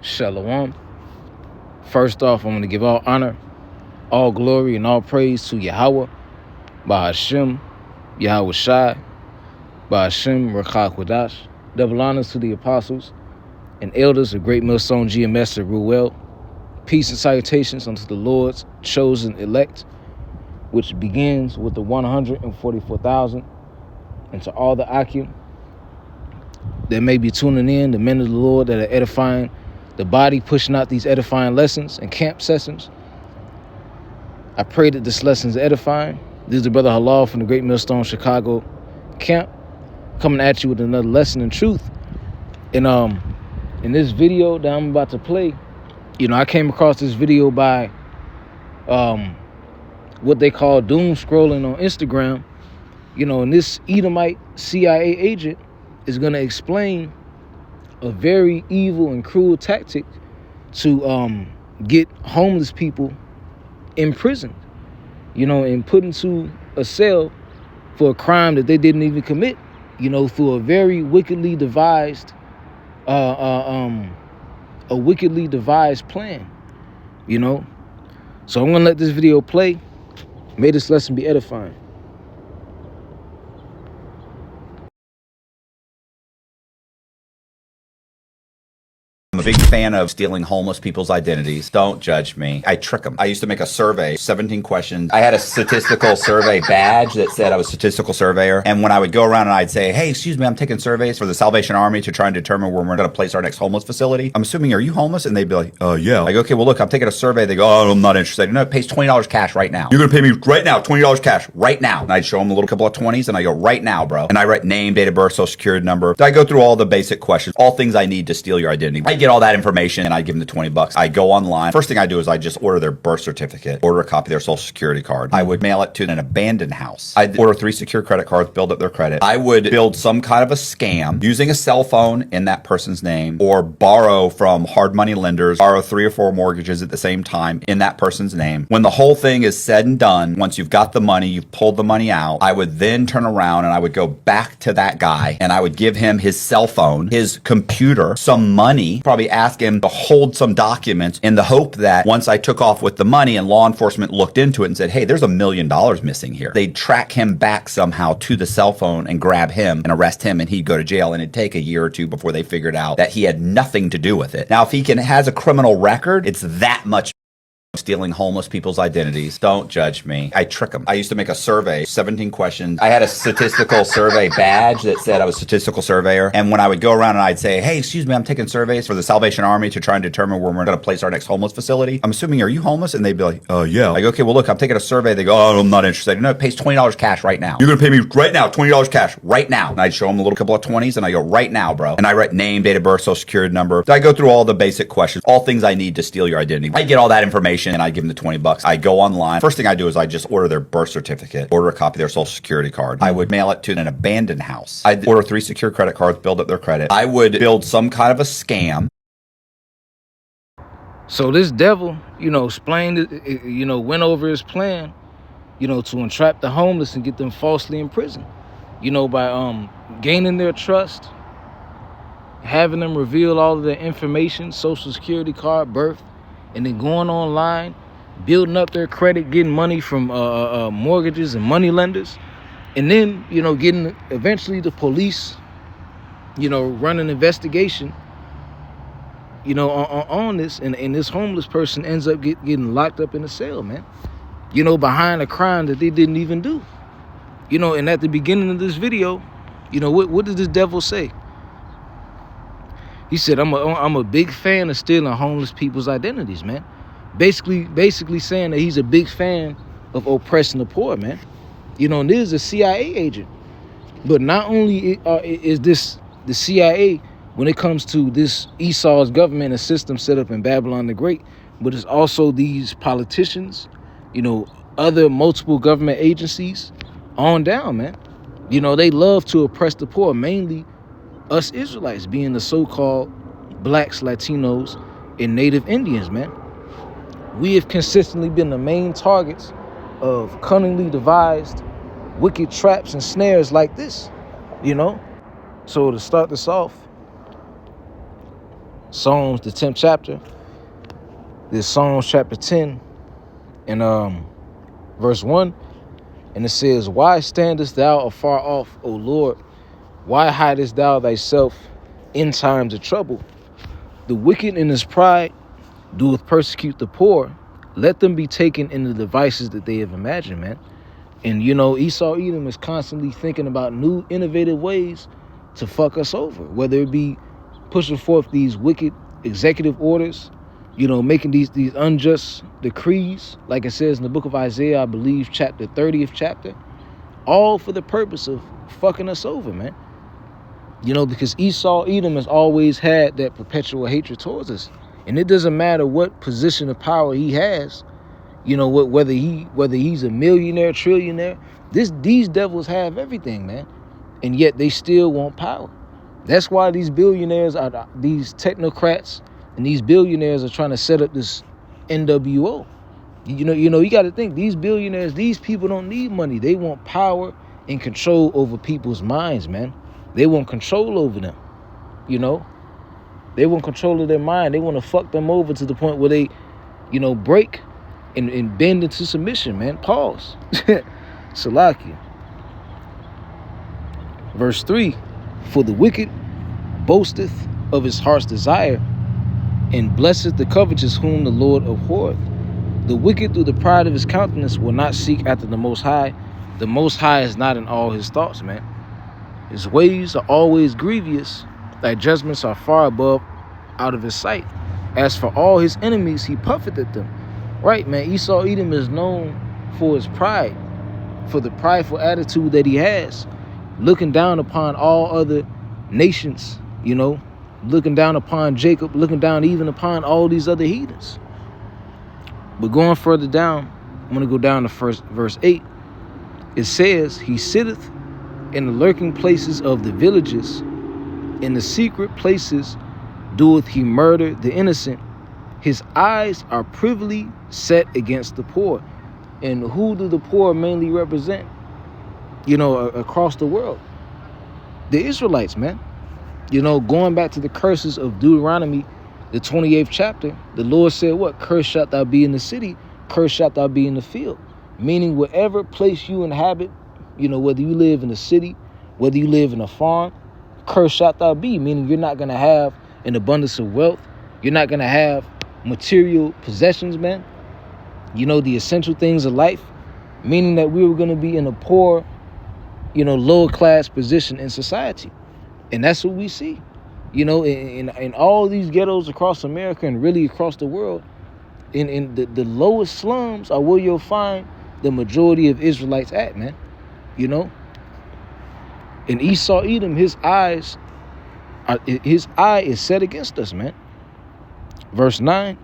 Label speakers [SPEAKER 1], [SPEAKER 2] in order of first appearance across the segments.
[SPEAKER 1] Shalom. First off, I'm going to give all honor, all glory, and all praise to Yahweh, by Hashem, Yahweh Shai, by Hashem, Rakah Kodash. Double honors to the apostles and elders of Great Millstone GMS at Ruel. Peace and salutations unto the Lord's chosen elect, which begins with the 144,000, and to all the Akim that may be tuning in, the men of the Lord that are edifying the body, pushing out these edifying lessons and camp sessions. I pray that this lesson is edifying. This is the brother Halal from the Great Millstone Chicago camp, coming at you with another lesson in truth. And in this video that I'm about to play, I came across this video by what they call doom scrolling on Instagram. And this Edomite CIA agent is going to explain a very evil and cruel tactic to get homeless people imprisoned, and put into a cell for a crime that they didn't even commit, through a very wickedly devised plan, So I'm gonna let this video play. May this lesson be edifying.
[SPEAKER 2] I'm a big fan of stealing homeless people's identities. Don't judge me. I trick them. I used to make a survey, 17 questions. I had a statistical survey badge that said I was a statistical surveyor. And when I would go around and I'd say, hey, excuse me, I'm taking surveys for the Salvation Army to try and determine where we're going to place our next homeless facility. I'm assuming, are you homeless? And they'd be like, yeah. Like, okay, well, look, I'm taking a survey. They go, oh, I'm not interested. No, it pays $20 cash right now. You're going to pay me right now, $20 cash right now. And I'd show them a little couple of 20s and I go, right now, bro. And I write name, date of birth, social security number. I go through all the basic questions, all things I need to steal your identity. I get all that information and I give them the $20. I go online. First thing I do is I just order their birth certificate, order a copy of their social security card. I would mail it to an abandoned house. I'd order 3 secure credit cards, build up their credit. I would build some kind of a scam using a cell phone in that person's name, or borrow from hard money lenders, borrow 3 or 4 mortgages at the same time in that person's name. When the whole thing is said and done, once you've got the money, you've pulled the money out, I would then turn around and I would go back to that guy and I would give him his cell phone, his computer, some money, probably ask him to hold some documents in the hope that once I took off with the money and law enforcement looked into it and said, hey, there's $1 million missing here, they'd track him back somehow to the cell phone and grab him and arrest him, and he'd go to jail, and it'd take a year or 2 before they figured out that he had nothing to do with it. Now, if he has a criminal record, it's that much stealing homeless people's identities. Don't judge me. I trick them. I used to make a survey, 17 questions. I had a statistical survey badge that said I was a statistical surveyor. And when I would go around and I'd say, hey, excuse me, I'm taking surveys for the Salvation Army to try and determine where we're going to place our next homeless facility. I'm assuming, are you homeless? And they'd be like, yeah. Like, okay, well, look, I'm taking a survey. They go, oh, I'm not interested. No, it pays $20 cash right now. You're going to pay me right now, $20 cash right now. And I'd show them a little couple of 20s and I go, right now, bro. And I write name, date of birth, social security number. I go through all the basic questions, all things I need to steal your identity. I get all that information and I give them the $20. I go online. First thing I do is I just order their birth certificate, order a copy of their social security card. I would mail it to an abandoned house. I'd order 3 secure credit cards, build up their credit. I would build some kind of a scam.
[SPEAKER 1] So this devil, explained it, went over his plan, to entrap the homeless and get them falsely imprisoned, by gaining their trust, having them reveal all of their information, social security card, birth, and then going online, building up their credit, getting money from mortgages and money lenders, and then, getting eventually the police, run an investigation, on this, and this homeless person ends up getting locked up in a cell, man, behind a crime that they didn't even do. And at the beginning of this video, what did this devil say? He said, I'm a big fan of stealing homeless people's identities, man. Basically saying that he's a big fan of oppressing the poor, man. And this is a CIA agent. But not only is this the CIA when it comes to this Esau's government and system set up in Babylon the Great, but it's also these politicians, other multiple government agencies on down, man. They love to oppress the poor, mainly us Israelites, being the so-called blacks, Latinos, and Native Indians, man. We have consistently been the main targets of cunningly devised wicked traps and snares like this, So to start this off, Psalms, the 10th chapter. This Psalms chapter 10 and verse 1. And it says, why standest thou afar off, O Lord? Why hidest thou thyself in times of trouble? The wicked in his pride doeth persecute the poor. Let them be taken in the devices that they have imagined, man. And, Esau Edom is constantly thinking about new innovative ways to fuck us over, whether it be pushing forth these wicked executive orders, making these unjust decrees, like it says in the book of Isaiah, I believe, chapter 30th chapter, all for the purpose of fucking us over, man. Because Esau Edom has always had that perpetual hatred towards us. And it doesn't matter what position of power he has, whether he's a millionaire, trillionaire, these devils have everything, man. And yet they still want power. That's why these billionaires these technocrats, and these billionaires are trying to set up this NWO. You got to think, these billionaires, these people don't need money. They want power and control over people's minds, man. They want control over them, They want control of their mind. They want to fuck them over to the point where they, break and bend into submission, man. Pause. Salakia. Verse 3, for the wicked boasteth of his heart's desire, and blesseth the covetous whom the Lord abhorreth. The wicked through the pride of his countenance will not seek after the Most High. The Most High is not in all his thoughts, man. His ways are always grievous. Thy judgments are far above out of his sight. As for all his enemies, he puffeth at them. Right, man. Esau Edom is known for his pride, for the prideful attitude that he has, looking down upon all other nations, looking down upon Jacob, looking down even upon all these other heathens. But going further down, I'm going to go down to verse 8. It says, he sitteth in the lurking places of the villages, in the secret places doeth he murder the innocent. His eyes are privily set against the poor. And who do the poor mainly represent, across the world? The Israelites, man. Going back to the curses of Deuteronomy, the 28th chapter, the Lord said what? Cursed shalt thou be in the city, cursed shalt thou be in the field. Meaning whatever place you inhabit, whether you live in a city, whether you live in a farm, cursed shalt thou be. Meaning you're not going to have an abundance of wealth. You're not going to have material possessions, man. The essential things of life. Meaning that we were going to be in a poor, lower class position in society. And that's what we see. In all these ghettos across America and really across the world, in the lowest slums are where you'll find the majority of Israelites at, man. In Esau Edom, his eye is set against us, man. Verse 9,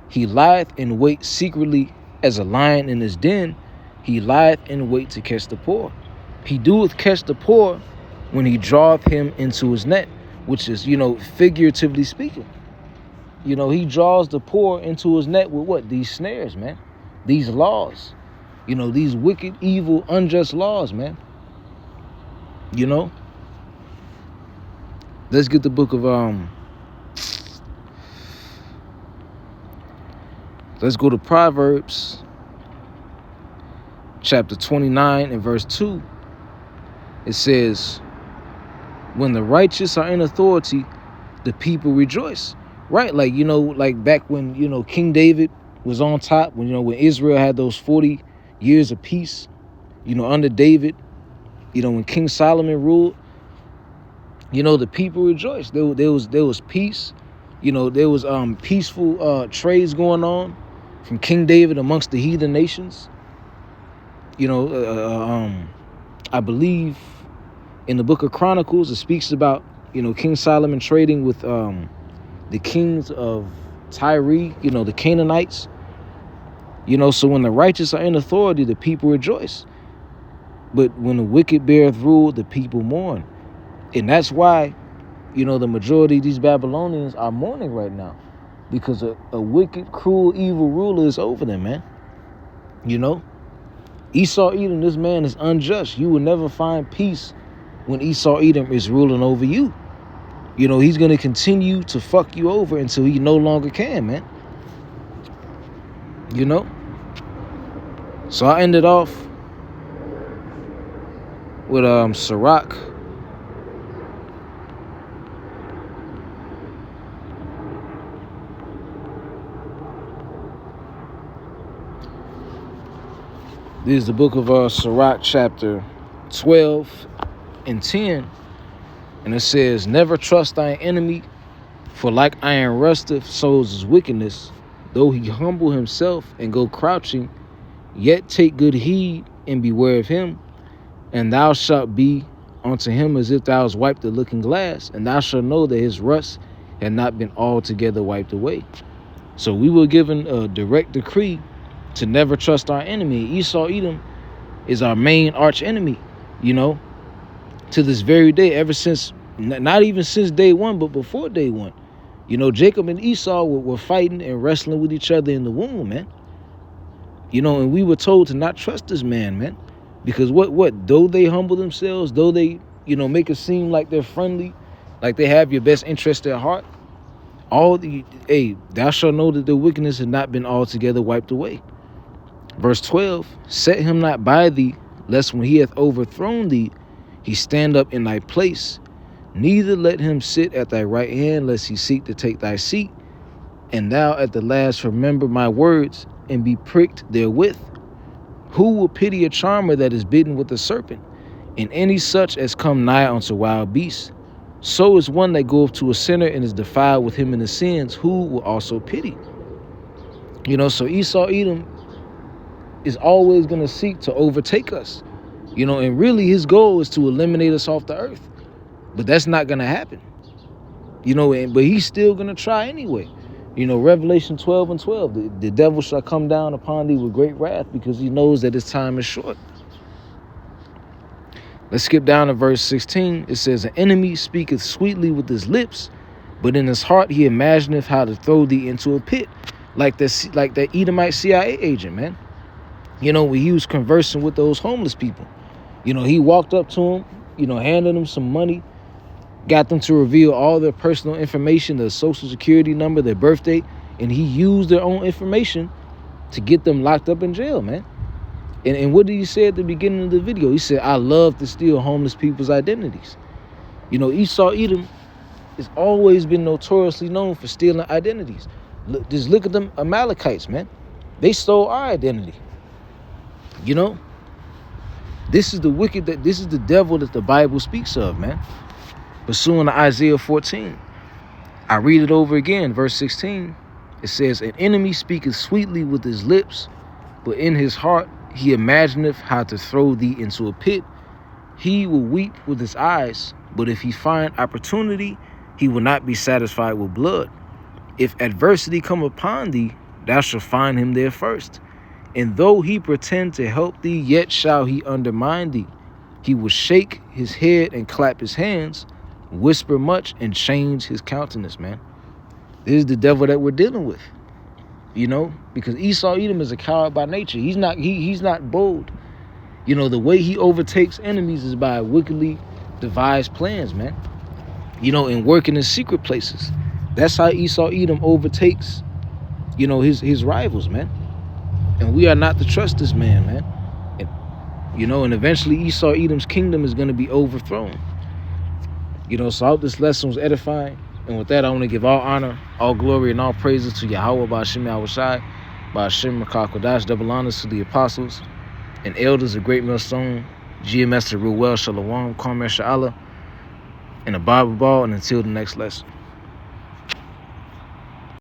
[SPEAKER 1] he lieth in wait secretly as a lion in his den. He lieth in wait to catch the poor. He doeth catch the poor when he draweth him into his net, which is, figuratively speaking. He draws the poor into his net with what? These snares, man. These laws. These wicked, evil, unjust laws, man. Let's get the book of, let's go to Proverbs, chapter 29 and verse 2. It says, when the righteous are in authority, the people rejoice. Right? Like back when, King David was on top, when Israel had those 40 years of peace, under David, when King Solomon ruled, the people rejoiced. There was peace. There was peaceful trades going on from King David amongst the heathen nations. I believe in the book of Chronicles, it speaks about, King Solomon trading with the kings of Tyre, the Canaanites. So when the righteous are in authority, the people rejoice. But when the wicked beareth rule, the people mourn. And that's why, the majority of these Babylonians are mourning right now. Because a wicked, cruel, evil ruler is over them, man. Esau Edom, this man is unjust. You will never find peace when Esau Edom is ruling over you. You know, he's going to continue to fuck you over until he no longer can, man. You know? So I ended off with Sirach. This is the book of Sirach, chapter 12 and 10. And it says, never trust thine enemy, for like iron rusteth, so is his wickedness. Though he humble himself and go crouching, yet take good heed and beware of him. And thou shalt be unto him as if thou hast wiped the looking glass, and thou shalt know that his rust had not been altogether wiped away. So we were given a direct decree to never trust our enemy. Esau Edom is our main arch enemy, you know, to this very day, ever since, not even since day one, but before day one. You know, Jacob and Esau were fighting and wrestling with each other in the womb, man. You know, and we were told to not trust this man. Because what, though they humble themselves, though they, you know, make it seem like they're friendly, like they have your best interest at heart, thou shalt know that the wickedness had not been altogether wiped away. Verse 12, set him not by thee, lest when he hath overthrown thee, he stand up in thy place. Neither let him sit at thy right hand, lest he seek to take thy seat. And thou at the last remember my words, and be pricked therewith. Who will pity a charmer that is bitten with a serpent, and any such as come nigh unto wild beasts? So is one that goeth to a sinner and is defiled with him in his sins, who will also pity? You know, so Esau Edom is always going to seek to overtake us. You know, and really his goal is to eliminate us off the earth. But that's not going to happen. You know, but he's still going to try anyway. You know, Revelation 12 and 12, the devil shall come down upon thee with great wrath, because he knows that his time is short. Let's skip down to verse 16. It says, an enemy speaketh sweetly with his lips, but in his heart he imagineth how to throw thee into a pit. Like that Edomite CIA agent, man. You know, when he was conversing with those homeless people. You know, he walked up to them, you know, handed them some money, got them to reveal all their personal information, their social security number, their birthday, and he used their own information to get them locked up in jail, man. And what did he say at the beginning of the video? He said, I love to steal homeless people's identities. You know, Esau Edom has always been notoriously known for stealing identities. Just look at them Amalekites, man. They stole our identity. You know, this is the devil that the Bible speaks of, man. Pursuing Isaiah 14. I read it over again, verse 16. It says, an enemy speaketh sweetly with his lips, but in his heart he imagineth how to throw thee into a pit. He will weep with his eyes, but if he find opportunity, he will not be satisfied with blood. If adversity come upon thee, thou shalt find him there first. And though he pretend to help thee, yet shall he undermine thee. He will shake his head and clap his hands, whisper much and change his countenance, man. This is the devil that we're dealing with. You know, because Esau Edom is a coward by nature. He's not bold. You know, the way he overtakes enemies is by wickedly devised plans, man. You know, and working in secret places. That's how Esau Edom overtakes, you know, his rivals, man. And we are not to trust this man, man. And, you know, and eventually Esau Edom's kingdom is going to be overthrown. You know, so I hope this lesson was edifying. And with that, I want to give all honor, all glory, and all praises to Yahweh, by Hashem Yahushai, by Hashem Rakah Kodash, double honors to the apostles and elders of Great Millstone, GMS to Ruel, Shalom, Kwame Sha'ala, and a Bible ball, and until the next lesson.